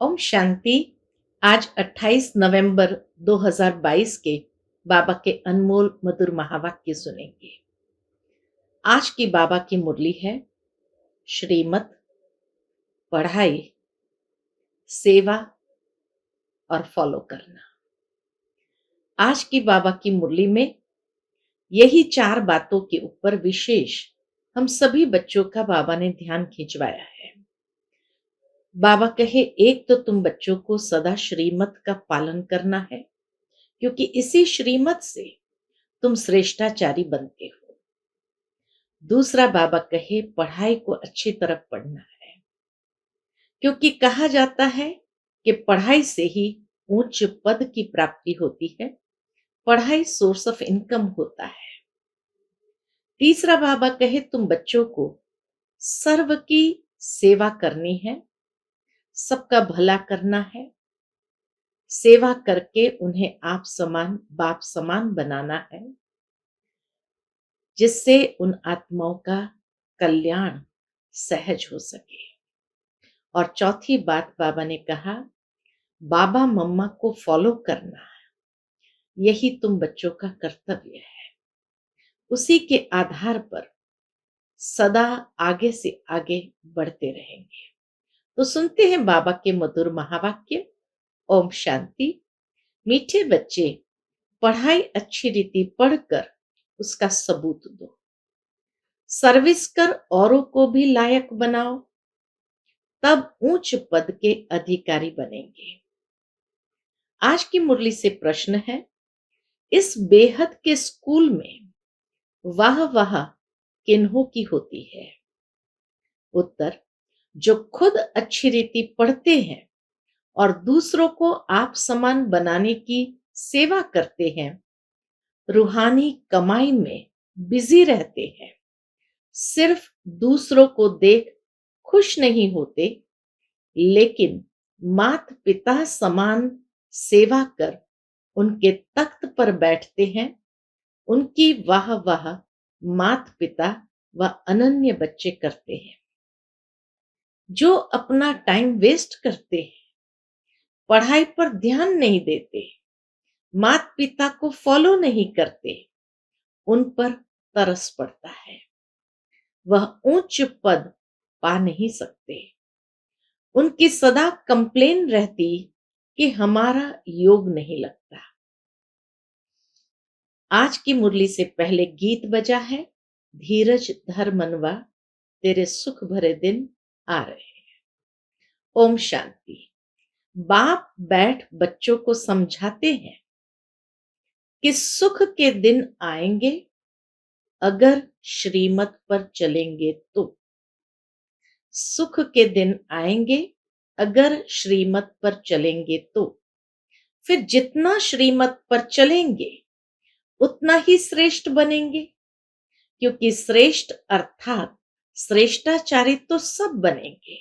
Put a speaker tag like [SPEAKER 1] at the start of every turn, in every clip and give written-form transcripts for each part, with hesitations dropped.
[SPEAKER 1] ओम शांति। आज 28 नवंबर 2022 के बाबा के अनमोल मधुर महावाक्य सुनेंगे। आज की बाबा की मुरली है श्रीमत, पढ़ाई, सेवा और फॉलो करना। आज की बाबा की मुरली में यही चार बातों के ऊपर विशेष हम सभी बच्चों का बाबा ने ध्यान खिंचवाया है। बाबा कहे, एक तो तुम बच्चों को सदा श्रीमत का पालन करना है, क्योंकि इसी श्रीमत से तुम श्रेष्ठाचारी बनते हो। दूसरा बाबा कहे, पढ़ाई को अच्छी तरह पढ़ना है, क्योंकि कहा जाता है कि पढ़ाई से ही उच्च पद की प्राप्ति होती है। पढ़ाई सोर्स ऑफ इनकम होता है। तीसरा बाबा कहे, तुम बच्चों को सर्व की सेवा करनी है, सबका भला करना है, सेवा करके उन्हें आप समान बाप समान बनाना है, जिससे उन आत्माओं का कल्याण सहज हो सके। और चौथी बात बाबा ने कहा, बाबा मम्मा को फॉलो करना है, यही तुम बच्चों का कर्तव्य है। उसी के आधार पर सदा आगे से आगे बढ़ते रहेंगे। तो सुनते हैं बाबा के मधुर महावाक्य। ओम शांति। मीठे बच्चे, पढ़ाई अच्छी रीति पढ़कर उसका सबूत दो, सर्विस कर औरों को भी लायक बनाओ, तब ऊंच पद के अधिकारी बनेंगे। आज की मुरली से प्रश्न है, इस बेहद के स्कूल में वाह वाह किन्हों की होती है? उत्तर, जो खुद अच्छी रीति पढ़ते हैं और दूसरों को आप समान बनाने की सेवा करते हैं, रूहानी कमाई में बिजी रहते हैं, सिर्फ दूसरों को देख खुश नहीं होते, लेकिन माता पिता समान सेवा कर उनके तख्त पर बैठते हैं, उनकी वाह वाह माता पिता व अनन्य बच्चे करते हैं। जो अपना टाइम वेस्ट करते हैं, पढ़ाई पर ध्यान नहीं देते, माता पिता को फॉलो नहीं करते, उन पर तरस पड़ता है। वह उच्च पद पा नहीं सकते। उनकी सदा कंप्लेन रहती कि हमारा योग नहीं लगता। आज की मुरली से पहले गीत बजा है, धीरज धर मनवा, तेरे सुख भरे दिन आ रहे हैं। ओम शांति। बाप बैठ बच्चों को समझाते हैं कि सुख के दिन आएंगे अगर श्रीमत पर चलेंगे तो। सुख के दिन आएंगे अगर श्रीमत पर चलेंगे तो। फिर जितना श्रीमत पर चलेंगे उतना ही श्रेष्ठ बनेंगे, क्योंकि श्रेष्ठ अर्थात श्रेष्ठाचारी तो सब बनेंगे,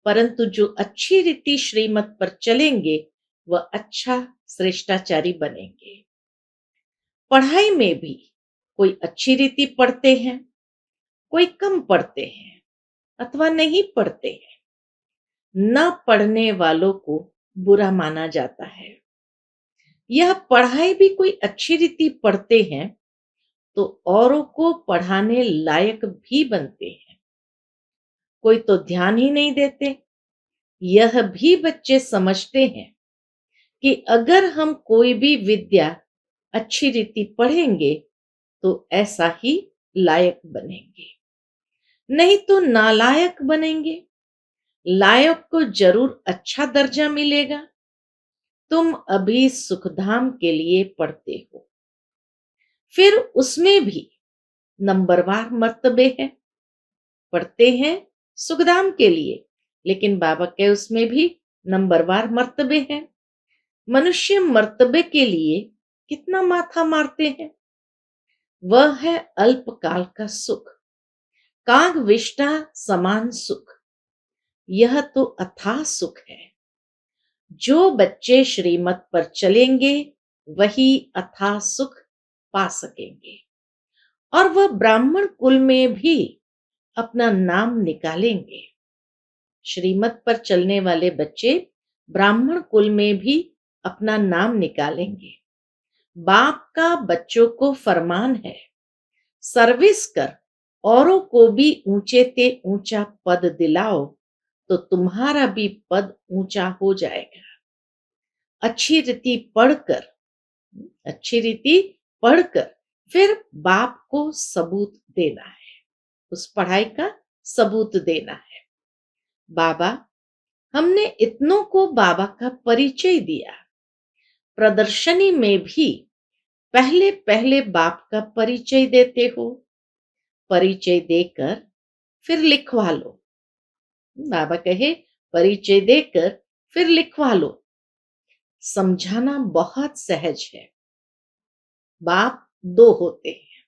[SPEAKER 1] परंतु जो अच्छी रीति श्रीमत पर चलेंगे वह अच्छा श्रेष्ठाचारी बनेंगे। पढ़ाई में भी कोई अच्छी रीति पढ़ते हैं, कोई कम पढ़ते हैं अथवा नहीं पढ़ते हैं। न पढ़ने वालों को बुरा माना जाता है। यह पढ़ाई भी कोई अच्छी रीति पढ़ते हैं तो औरों को पढ़ाने लायक भी बनते हैं। कोई तो ध्यान ही नहीं देते। यह भी बच्चे समझते हैं कि अगर हम कोई भी विद्या अच्छी रीति पढ़ेंगे तो ऐसा ही लायक बनेंगे, नहीं तो नालायक बनेंगे। लायक को जरूर अच्छा दर्जा मिलेगा। तुम अभी सुखधाम के लिए पढ़ते हो, फिर उसमें भी नंबरवार मर्तबे हैं। पढ़ते हैं सुखधाम के लिए, लेकिन बाबा के उसमें भी नंबरवार मर्तबे हैं। मनुष्य मर्तबे के लिए कितना माथा मारते हैं। वह है अल्पकाल का सुख, काग विष्टा समान सुख। यह तो अथाह सुख है। जो बच्चे श्रीमत पर चलेंगे वही अथाह सुख पा सकेंगे, और वह ब्राह्मण कुल में भी अपना नाम निकालेंगे। श्रीमत पर चलने वाले बच्चे ब्राह्मण कुल में भी अपना नाम निकालेंगे। बाप का बच्चों को फरमान है, सर्विस कर, औरों को भी ऊंचे ते ऊंचा पद दिलाओ, तो तुम्हारा भी पद ऊंचा हो जाएगा। अच्छी रीति पढ़कर अच्छी रीति पढ़कर फिर बाप को सबूत देना है, उस पढ़ाई का सबूत देना है। बाबा, हमने इतनों को बाबा का परिचय दिया, प्रदर्शनी में भी पहले पहले बाप का परिचय देते हो, परिचय देकर फिर लिखवा लो। बाबा कहे परिचय देकर फिर लिखवा लो। समझाना बहुत सहज है। बाप दो होते हैं,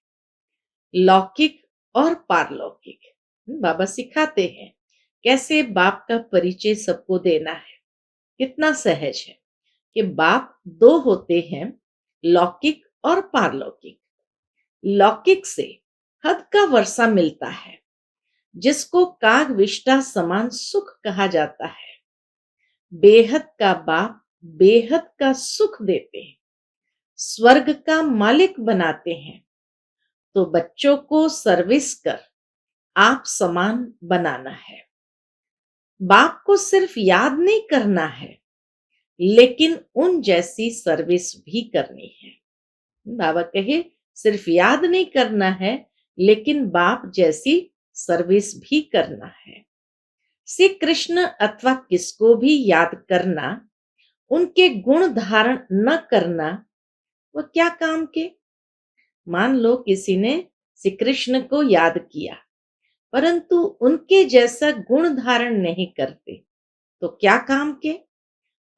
[SPEAKER 1] लौकिक और पारलौकिक। बाबा सिखाते हैं कैसे बाप का परिचय सबको देना है। कितना सहज है कि बाप दो होते हैं, लौकिक और पारलौकिक। लौकिक से हद का वर्षा मिलता है, जिसको काग विष्टा समान सुख कहा जाता है। बेहद का बाप बेहद का सुख देते हैं, स्वर्ग का मालिक बनाते हैं। तो बच्चों को सर्विस कर आप समान बनाना है। बाप को सिर्फ याद नहीं करना है, लेकिन उन जैसी सर्विस भी करनी है। बाबा कहे सिर्फ याद नहीं करना है, लेकिन बाप जैसी सर्विस भी करना है। श्री कृष्ण अथवा किसको भी याद करना, उनके गुण धारण न करना, वो क्या काम के। मान लो किसी ने श्री कृष्ण को याद किया, परंतु उनके जैसा गुण धारण नहीं करते, तो क्या काम के।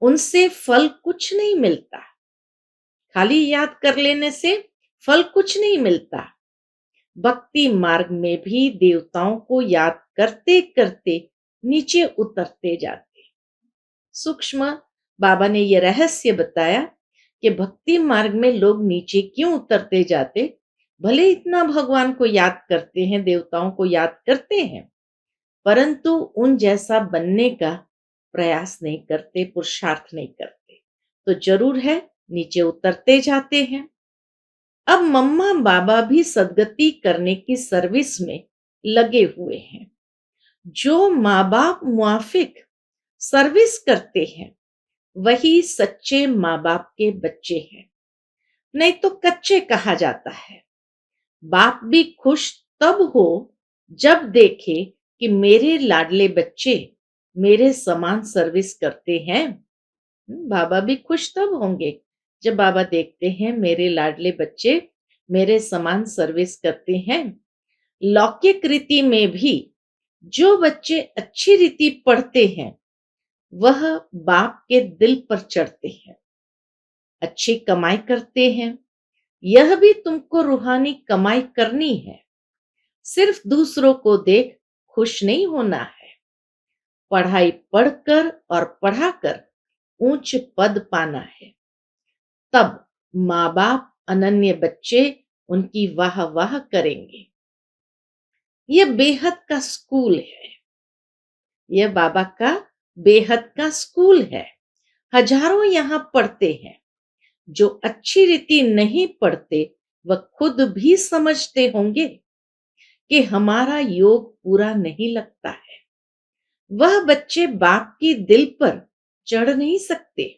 [SPEAKER 1] उनसे फल कुछ नहीं मिलता। खाली याद कर लेने से फल कुछ नहीं मिलता। भक्ति मार्ग में भी देवताओं को याद करते करते नीचे उतरते जाते। सूक्ष्म बाबा ने यह रहस्य बताया कि भक्ति मार्ग में लोग नीचे क्यों उतरते जाते। भले इतना भगवान को याद करते हैं, देवताओं को याद करते हैं, परंतु उन जैसा बनने का प्रयास नहीं करते, पुरुषार्थ नहीं करते, तो जरूर है नीचे उतरते जाते हैं। अब मम्मा बाबा भी सदगति करने की सर्विस में लगे हुए हैं। जो माँ बाप मुआफिक सर्विस करते हैं, वही सच्चे माँ बाप के बच्चे हैं, नहीं तो कच्चे कहा जाता है। बाप भी खुश तब हो जब देखे कि मेरे लाडले बच्चे मेरे समान सर्विस करते हैं। बाबा भी खुश तब होंगे जब बाबा देखते हैं मेरे लाडले बच्चे मेरे समान सर्विस करते हैं। लौकिक रीति में भी जो बच्चे अच्छी रीति पढ़ते हैं, वह बाप के दिल पर चढ़ते हैं, अच्छी कमाई करते हैं। यह भी तुमको रूहानी कमाई करनी है। सिर्फ दूसरों को देख खुश नहीं होना है। पढ़ाई पढ़कर और पढ़ाकर ऊंच पद पाना है। तब माँ बाप अनन्य बच्चे उनकी वाह वाह करेंगे। यह बेहद का स्कूल है। यह बाबा का बेहद का स्कूल है। हजारों यहाँ पढ़ते हैं। जो अच्छी रीति नहीं पढ़ते, वह खुद भी समझते होंगे कि हमारा योग पूरा नहीं लगता है। वह बच्चे बाप की दिल पर चढ़ नहीं सकते।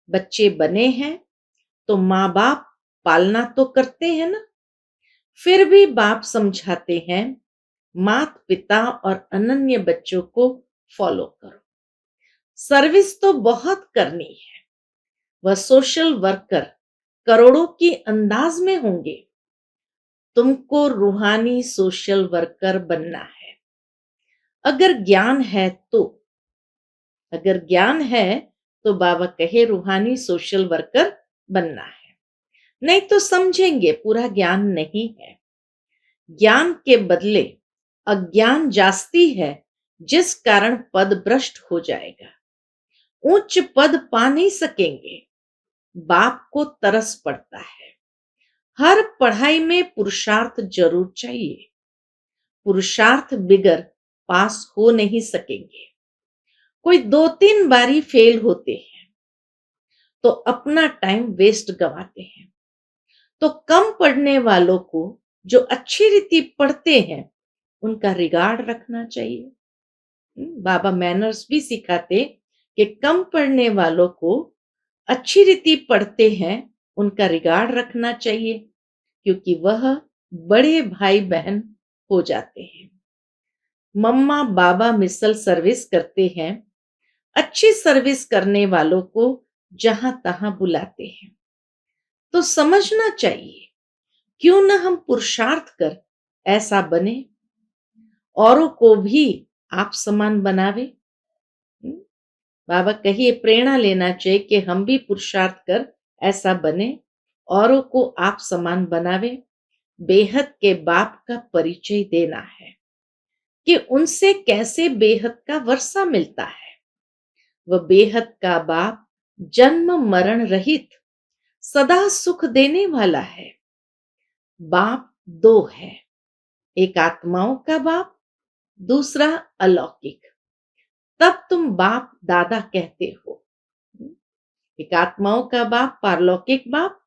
[SPEAKER 1] बच्चे बने हैं तो माँ बाप पालना तो करते हैं ना। फिर भी बाप समझाते हैं, माता पिता और अनन्य बच्चों को फॉलो करो। सर्विस तो बहुत करनी है। वह सोशल वर्कर करोड़ों की अंदाज में होंगे। तुमको रूहानी सोशल वर्कर बनना है। अगर ज्ञान है तो अगर ज्ञान है तो बाबा कहे रूहानी सोशल वर्कर बनना है। नहीं तो समझेंगे पूरा ज्ञान नहीं है। ज्ञान के बदले अज्ञान जास्ती है, जिस कारण पद भ्रष्ट हो जाएगा। उच्च पद पा नहीं सकेंगे। बाप को तरस पड़ता है। हर पढ़ाई में पुरुषार्थ जरूर चाहिए। पुरुषार्थ बिगर पास हो नहीं सकेंगे। कोई 2-3 बारी फेल होते हैं, तो अपना टाइम वेस्ट गंवाते हैं। तो कम पढ़ने वालों को जो अच्छी रीति पढ़ते हैं, उनका रिगार्ड रखना चाहिए। बाबा मैनर्स भी सिखाते कि कम पढ़ने वालों को अच्छी रीति पढ़ते हैं, उनका रिगार्ड रखना चाहिए, क्योंकि वह बड़े भाई बहन हो जाते हैं। मम्मा बाबा मिसल सर्विस करते हैं, अच्छी सर्विस करने वालों को जहां तहां बुलाते हैं। तो समझना चाहिए, क्यों ना हम पुरुषार्थ कर ऐसा बने, औरों को भी आप समान बनावे। हम्म, बाबा कहिए प्रेरणा लेना चाहिए कि हम भी पुरुषार्थ कर ऐसा बने, औरों को आप समान बनावे। बेहद के बाप का परिचय देना है कि उनसे कैसे बेहद का वर्षा मिलता है। वह बेहद का बाप जन्म मरण रहित सदा सुख देने वाला है। बाप दो है, एक आत्माओं का बाप, दूसरा अलौकिक। तब तुम बाप दादा कहते हो। एक आत्माओं का बाप पारलौकिक बाप,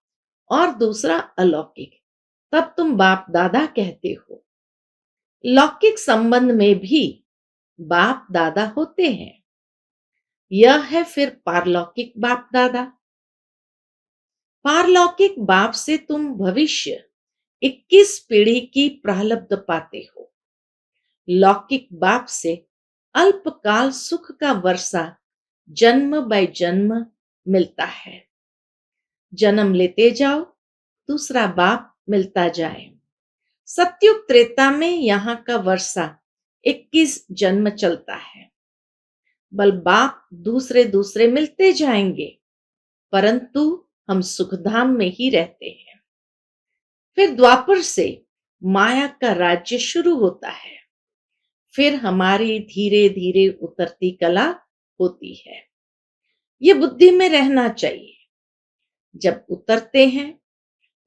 [SPEAKER 1] और दूसरा अलौकिक, तब तुम बाप दादा कहते हो। लौकिक संबंध में भी बाप दादा होते हैं। यह है फिर पारलौकिक बाप दादा। पारलौकिक बाप से तुम भविष्य 21 पीढ़ी की प्रारब्ध पाते हो। लौकिक बाप से अल्पकाल सुख का वर्षा जन्म बाय जन्म मिलता है। जन्म लेते जाओ, दूसरा बाप मिलता जाए। सतयुग त्रेता में यहाँ का वर्षा 21 जन्म चलता है। बल बाप दूसरे दूसरे मिलते जाएंगे, परंतु हम सुखधाम में ही रहते हैं। फिर द्वापर से माया का राज्य शुरू होता है। फिर हमारी धीरे धीरे उतरती कला होती है। ये बुद्धि में रहना चाहिए। जब उतरते हैं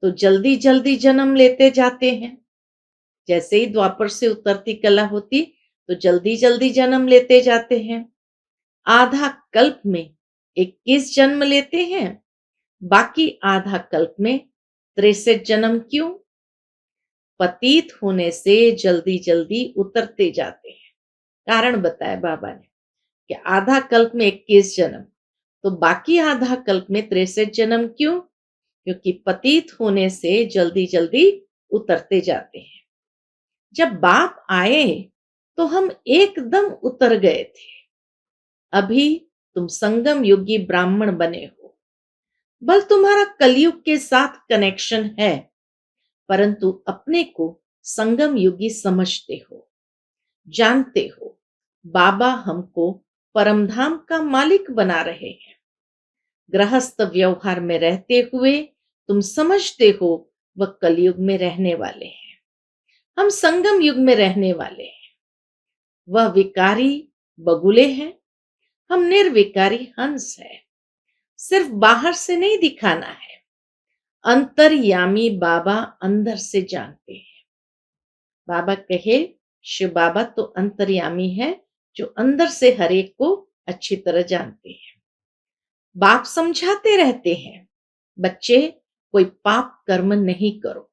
[SPEAKER 1] तो जल्दी जल्दी जन्म लेते जाते हैं। जैसे ही द्वापर से उतरती कला होती, तो जल्दी जल्दी जन्म लेते जाते हैं। आधा कल्प में 21 जन्म लेते हैं, बाकी आधा कल्प में 63 जन्म। क्यों? पतित होने से जल्दी जल्दी उतरते जाते हैं। कारण बताया बाबा ने कि आधा कल्प में 21 जन्म, तो बाकी आधा कल्प में 63 जन्म। क्यों? क्योंकि पतित होने से जल्दी जल्दी उतरते जाते हैं। जब बाप आए तो हम एकदम उतर गए थे। अभी तुम संगम युगी ब्राह्मण बने हो। बल तुम्हारा कलयुग के साथ कनेक्शन है, परंतु अपने को संगम युगी समझते हो, जानते हो बाबा हमको परमधाम का मालिक बना रहे हैं। गृहस्थ व्यवहार में रहते हुए तुम समझते हो वह कलयुग में रहने वाले हैं, हम संगम युग में रहने वाले हैं। वह विकारी बगुले हैं, हम निर्विकारी हंस है। सिर्फ बाहर से नहीं दिखाना है, अंतर्यामी बाबा अंदर से जानते हैं। बाबा कहे शिव बाबा तो अंतर्यामी है, जो अंदर से हर एक को अच्छी तरह जानते हैं। बाप समझाते रहते हैं, बच्चे कोई पाप कर्म नहीं करो।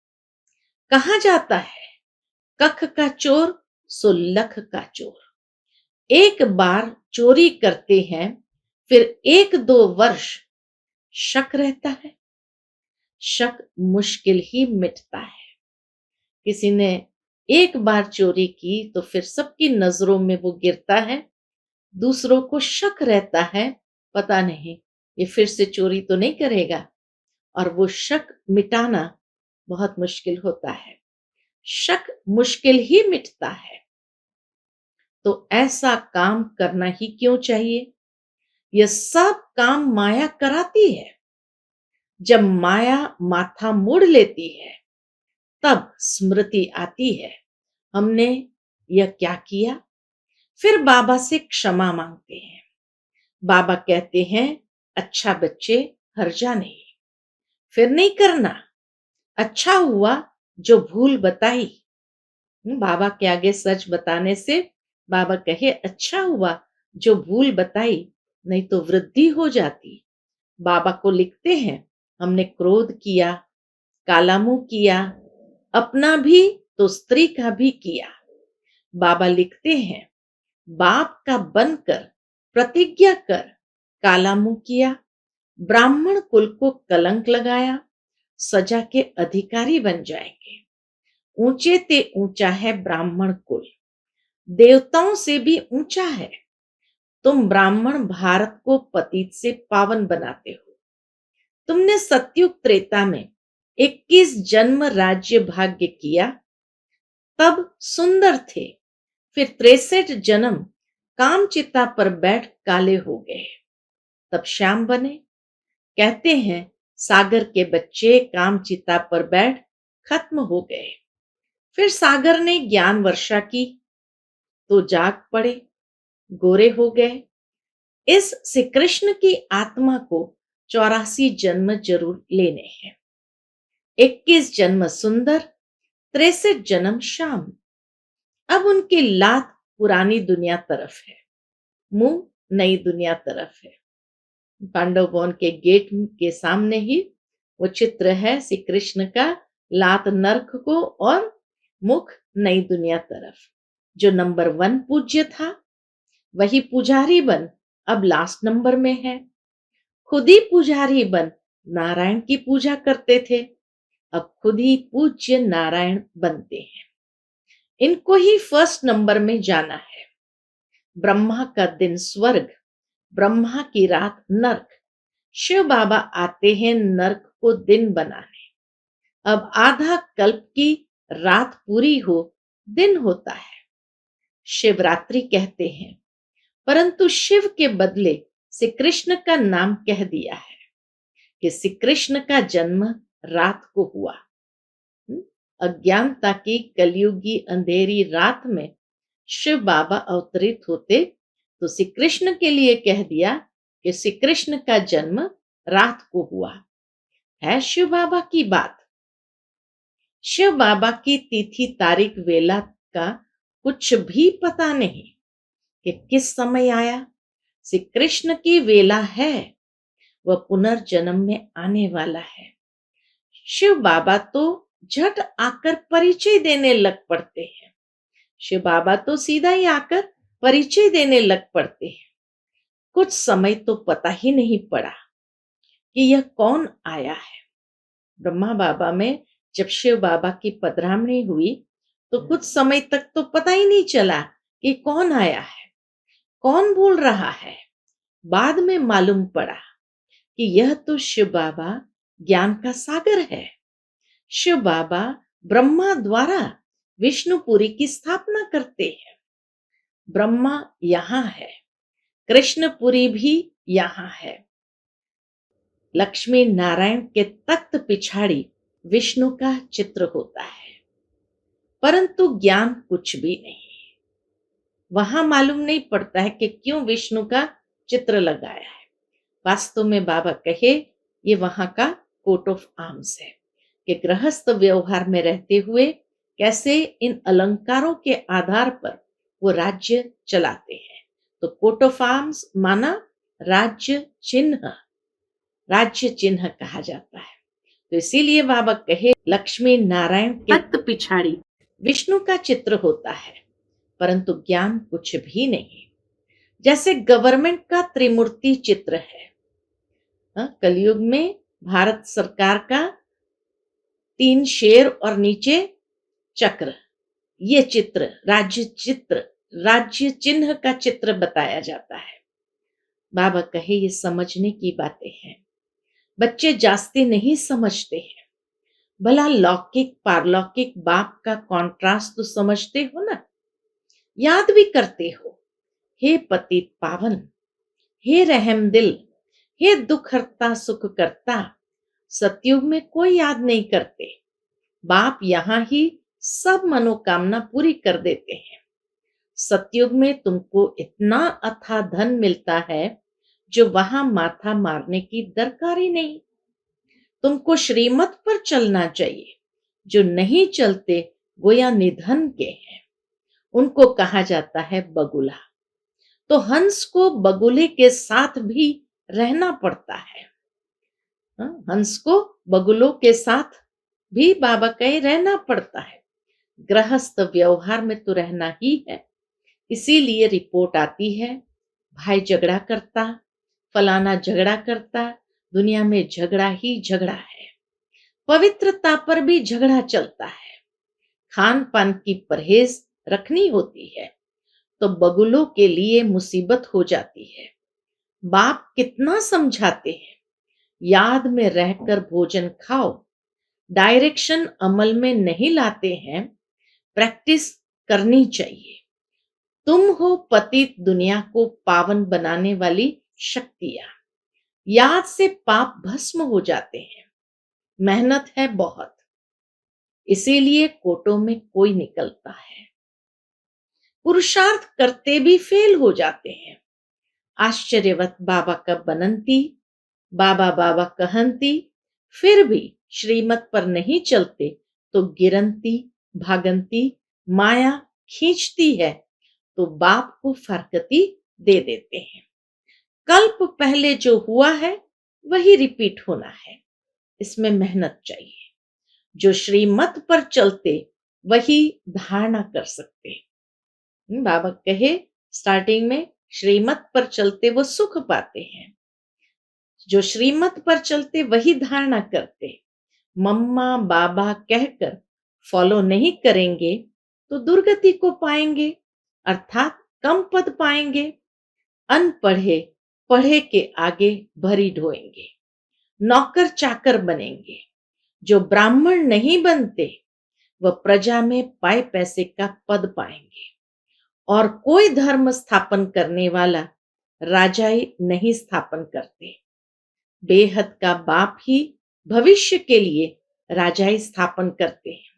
[SPEAKER 1] कहा जाता है कख का चोर सो लख का चोर। एक बार चोरी करते हैं, फिर 1-2 वर्ष शक रहता है। शक मुश्किल ही मिटता है। किसी ने एक बार चोरी की तो फिर सबकी नजरों में वो गिरता है। दूसरों को शक रहता है, पता नहीं ये फिर से चोरी तो नहीं करेगा, और वो शक मिटाना बहुत मुश्किल होता है। शक मुश्किल ही मिटता है। तो ऐसा काम करना ही क्यों चाहिए? यह सब काम माया कराती है। जब माया माथा मोड़ लेती है, तब स्मृति आती है, हमने यह क्या किया। फिर बाबा से क्षमा मांगते हैं। बाबा कहते हैं अच्छा बच्चे, हर्जा नहीं, फिर नहीं करना। अच्छा हुआ जो भूल बताई। बाबा के आगे सच बताने से बाबा कहे अच्छा हुआ जो भूल बताई, नहीं तो वृद्धि हो जाती। बाबा को लिखते हैं, हमने क्रोध किया, काला मुंह किया, अपना भी तो स्त्री का भी किया। बाबा लिखते हैं, बाप का बनकर प्रतिज्ञा कर काला मुंह किया, ब्राह्मण कुल को कलंक लगाया, सजा के अधिकारी बन जाएंगे। ऊंचे ते ऊंचा है ब्राह्मण कुल, देवताओं से भी ऊंचा है। तुम ब्राह्मण भारत को पतित से पावन बनाते हो। तुमने सतयुग त्रेता में 21 जन्म राज्य भाग्य किया, तब सुंदर थे। फिर 63 जन्म कामचिता पर बैठ काले हो गए, तब श्याम बने। कहते हैं सागर के बच्चे कामचिता पर बैठ खत्म हो गए। फिर सागर ने ज्ञान वर्षा की तो जाग पड़े, गोरे हो गए। इस श्री कृष्ण की आत्मा को 84 जन्म जरूर लेने हैं। 21 जन्म सुंदर, 63 जन्म श्याम। अब उनकी लात पुरानी दुनिया तरफ है, मुंह नई दुनिया तरफ है। पांडव भवन के गेट के सामने ही वो चित्र है श्री कृष्ण का, लात नरक को और मुख नई दुनिया तरफ। जो नंबर 1 पूज्य था वही पुजारी बन अब लास्ट नंबर में है। खुद ही पुजारी बन नारायण की पूजा करते थे, अब खुद ही पूज्य नारायण बनते हैं। इनको ही फर्स्ट नंबर में जाना है। ब्रह्मा का दिन स्वर्ग, ब्रह्मा की रात नर्क। शिव बाबा आते हैं नर्क को दिन बनाने। अब आधा कल्प की रात पूरी हो, दिन होता है। शिवरात्रि कहते हैं, परंतु शिव के बदले श्री कृष्ण का नाम कह दिया है कि श्री कृष्ण का जन्म रात को हुआ। अज्ञानता की कलयुगी अंधेरी रात में शिव बाबा अवतरित होते तो श्री कृष्ण के लिए कह दिया कि श्री कृष्ण का जन्म रात को हुआ। है शिव बाबा की बात। शिव बाबा की तिथि तारीख वेला का कुछ भी पता नहीं कि किस समय आया। श्री कृष्ण की वेला है, वह पुनर्जन्म में आने वाला है। शिव बाबा तो झट आकर परिचय देने लग पड़ते हैं। शिव बाबा तो सीधा ही आकर परिचय देने लग पड़ते हैं। कुछ समय तो पता ही नहीं पड़ा कि यह कौन आया है। ब्रह्मा बाबा में जब शिव बाबा की पधरामणी हुई तो कुछ समय तक तो पता ही नहीं चला कि कौन आया है, कौन बोल रहा है। बाद में मालूम पड़ा कि यह तो शिव बाबा ज्ञान का सागर है। शिव बाबा ब्रह्मा द्वारा विष्णुपुरी की स्थापना करते हैं। ब्रह्मा यहाँ है, कृष्णपुरी भी यहाँ है। लक्ष्मी नारायण के तख्त पिछाड़ी विष्णु का चित्र होता है, परंतु ज्ञान कुछ भी नहीं। वहां मालूम नहीं पड़ता है कि क्यों विष्णु का चित्र लगाया है। वास्तव में बाबा कहे ये वहां का कोट ऑफ आर्म्स है कि गृहस्थ व्यवहार में रहते हुए कैसे इन अलंकारों के आधार पर वो राज्य चलाते हैं। तो कोट ऑफ आर्म्स माना राज्य चिन्ह, राज्य चिन्ह कहा जाता है। तो इसीलिए बाबा कहे लक्ष्मी नारायण के तख्त पिछाड़ी विष्णु का चित्र होता है, परंतु ज्ञान कुछ भी नहीं। जैसे गवर्नमेंट का त्रिमूर्ति चित्र है। कलयुग में भारत सरकार का 3 शेर और नीचे चक्र, ये चित्र राज्य चिन्ह का चित्र बताया जाता है। बाबा कहे ये समझने की बातें हैं। बच्चे जास्ती नहीं समझते हैं। भला लौकिक पारलौकिक बाप का कॉन्ट्रास्ट तो समझते हो ना, याद भी करते हो। हे पतित पावन, हे रहम दिल, हे दुख हरता सुख करता। सतयुग में कोई याद नहीं करते। बाप यहाँ ही सब मनोकामना पूरी कर देते हैं। सतयुग में तुमको इतना अथाह धन मिलता है जो वहां माथा मारने की दरकार ही नहीं। तुमको श्रीमत पर चलना चाहिए। जो नहीं चलते वो या निधन के हैं, उनको कहा जाता है बगुला। तो हंस को बगुले के साथ भी रहना पड़ता है। हंस को बगुलों के साथ भी बाबा कहे रहना पड़ता है। गृहस्थ व्यवहार में तो रहना ही है। इसीलिए रिपोर्ट आती है, भाई झगड़ा करता, फलाना झगड़ा करता, दुनिया में झगड़ा ही झगड़ा है। पवित्रता पर भी झगड़ा चलता है। खान पान की परहेज रखनी होती है तो बगुलों के लिए मुसीबत हो जाती है। बाप कितना समझाते हैं, याद में रहकर भोजन खाओ। डायरेक्शन अमल में नहीं लाते हैं, प्रैक्टिस करनी चाहिए। तुम हो पतित दुनिया को पावन बनाने वाली शक्तियां। याद से पाप भस्म हो जाते हैं। मेहनत है बहुत, इसीलिए कोटों में कोई निकलता है। पुरुषार्थ करते भी फेल हो जाते हैं। आश्चर्यवत बाबा का बनंती, बाबा बाबा कहंती, फिर भी श्रीमत पर नहीं चलते तो गिरंती भागंती माया खींचती है तो बाप को फरकती दे देते हैं। कल्प पहले जो हुआ है वही रिपीट होना है, इसमें मेहनत चाहिए। जो श्रीमत पर चलते वही धारणा कर सकते। बाबा कहे स्टार्टिंग में, श्रीमत पर चलते वो सुख पाते हैं। जो श्रीमत पर चलते वही धारणा करते। मम्मा बाबा कहकर फॉलो नहीं करेंगे तो दुर्गति को पाएंगे, अर्थात कम पद पाएंगे। अनपढ़े पढ़े के आगे भरी ढोएंगे, नौकर चाकर बनेंगे। जो ब्राह्मण नहीं बनते वह प्रजा में पाए पैसे का पद पाएंगे। और कोई धर्म स्थापन करने वाला राजाई नहीं स्थापन करते। बेहद का बाप ही भविष्य के लिए राजाई स्थापन करते हैं।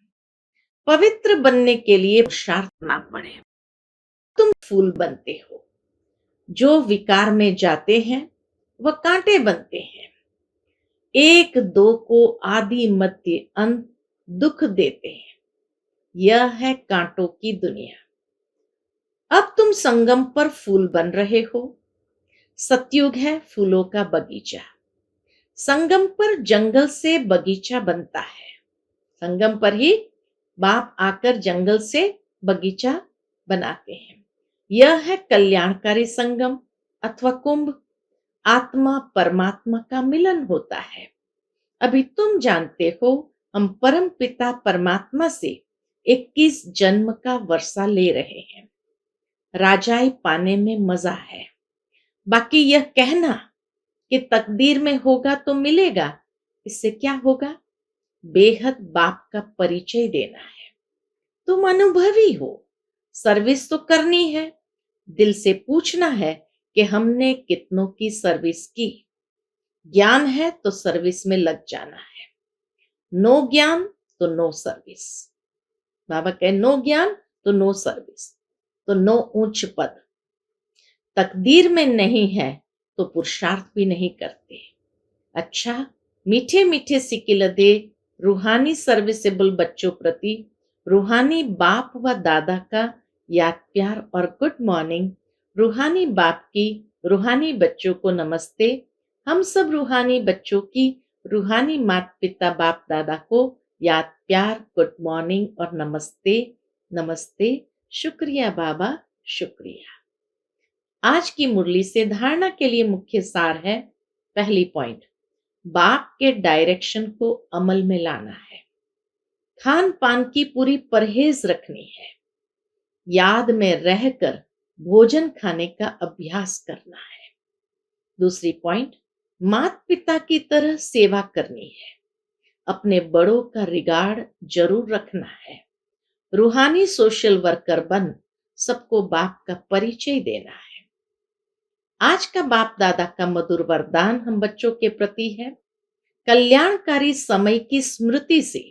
[SPEAKER 1] पवित्र बनने के लिए पुरुषार्थ करना पड़े। तुम फूल बनते हो। जो विकार में जाते हैं वह कांटे बनते हैं। एक दो को आदि मध्य अंत दुख देते हैं। यह है कांटों की दुनिया। अब तुम संगम पर फूल बन रहे हो। सतयुग है फूलों का बगीचा। संगम पर जंगल से बगीचा बनता है। संगम पर ही बाप आकर जंगल से बगीचा बनाते हैं। यह है कल्याणकारी संगम अथवा कुंभ। आत्मा परमात्मा का मिलन होता है। अभी तुम जानते हो हम परम पिता परमात्मा से 21 जन्म का वर्षा ले रहे हैं। राजाई पाने में मजा है। बाकी यह कहना कि तकदीर में होगा तो मिलेगा, इससे क्या होगा? बेहद बाप का परिचय देना है। तुम अनुभवी हो, सर्विस तो करनी है। दिल से पूछना है कि हमने कितनों की सर्विस की। ज्ञान है तो सर्विस में लग जाना है। नो ज्ञान तो नो सर्विस। बाबा कहे नो ज्ञान तो नो सर्विस, तो नो उच्च पद। तकदीर में नहीं है तो पुरुषार्थ भी नहीं करते। अच्छा, मीठे मीठे सिकिल दे रूहानी सर्विसेबल बच्चों प्रति रूहानी बाप व दादा का याद प्यार और गुड मॉर्निंग। रूहानी बाप की रूहानी बच्चों को नमस्ते। हम सब रूहानी बच्चों की रूहानी माता पिता बाप दादा को याद प्यार गुड मॉर्निंग और नमस्ते नमस्ते। शुक्रिया बाबा, शुक्रिया। आज की मुरली से धारणा के लिए मुख्य सार है। पहली पॉइंट, बाप के डायरेक्शन को अमल में लाना है। खान पान की पूरी परहेज रखनी है। याद में रहकर भोजन खाने का अभ्यास करना है। दूसरी पॉइंट, माता पिता की तरह सेवा करनी है। अपने बड़ों का रिगार्ड जरूर रखना है। रूहानी सोशल वर्कर बन सबको बाप का परिचय देना है। आज का बाप दादा का मधुर वरदान हम बच्चों के प्रति है। कल्याणकारी समय की स्मृति से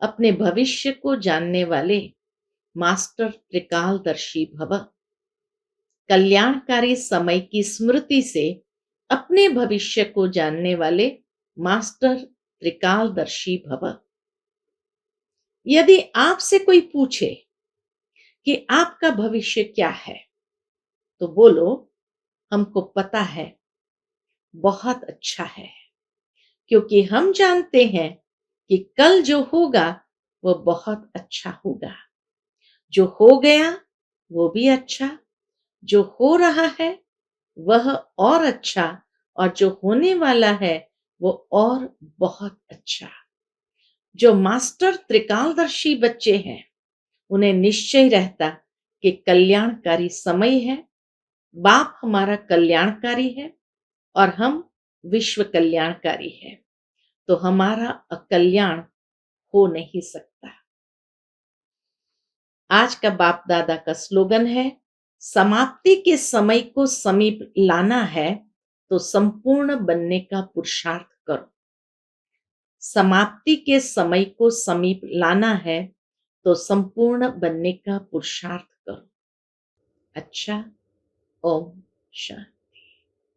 [SPEAKER 1] अपने भविष्य को जानने वाले मास्टर त्रिकालदर्शी भव। कल्याणकारी समय की स्मृति से अपने भविष्य को जानने वाले मास्टर त्रिकालदर्शी भव। यदि आपसे कोई पूछे कि आपका भविष्य क्या है तो बोलो, हमको पता है, बहुत अच्छा है, क्योंकि हम जानते हैं कि कल जो होगा वो बहुत अच्छा होगा। जो हो गया वो भी अच्छा, जो हो रहा है वह और अच्छा, और जो होने वाला है वो और बहुत अच्छा। जो मास्टर त्रिकालदर्शी बच्चे हैं, उन्हें निश्चय रहता कि कल्याणकारी समय है, बाप हमारा कल्याणकारी है और हम विश्व कल्याणकारी है, तो हमारा अकल्याण हो नहीं सकता। आज का बाप दादा का स्लोगन है, समाप्ति के समय को समीप लाना है तो संपूर्ण बनने का पुरुषार्थ करो। समाप्ति के समय को समीप लाना है तो संपूर्ण बनने का पुरुषार्थ करो। अच्छा, ओम शांति।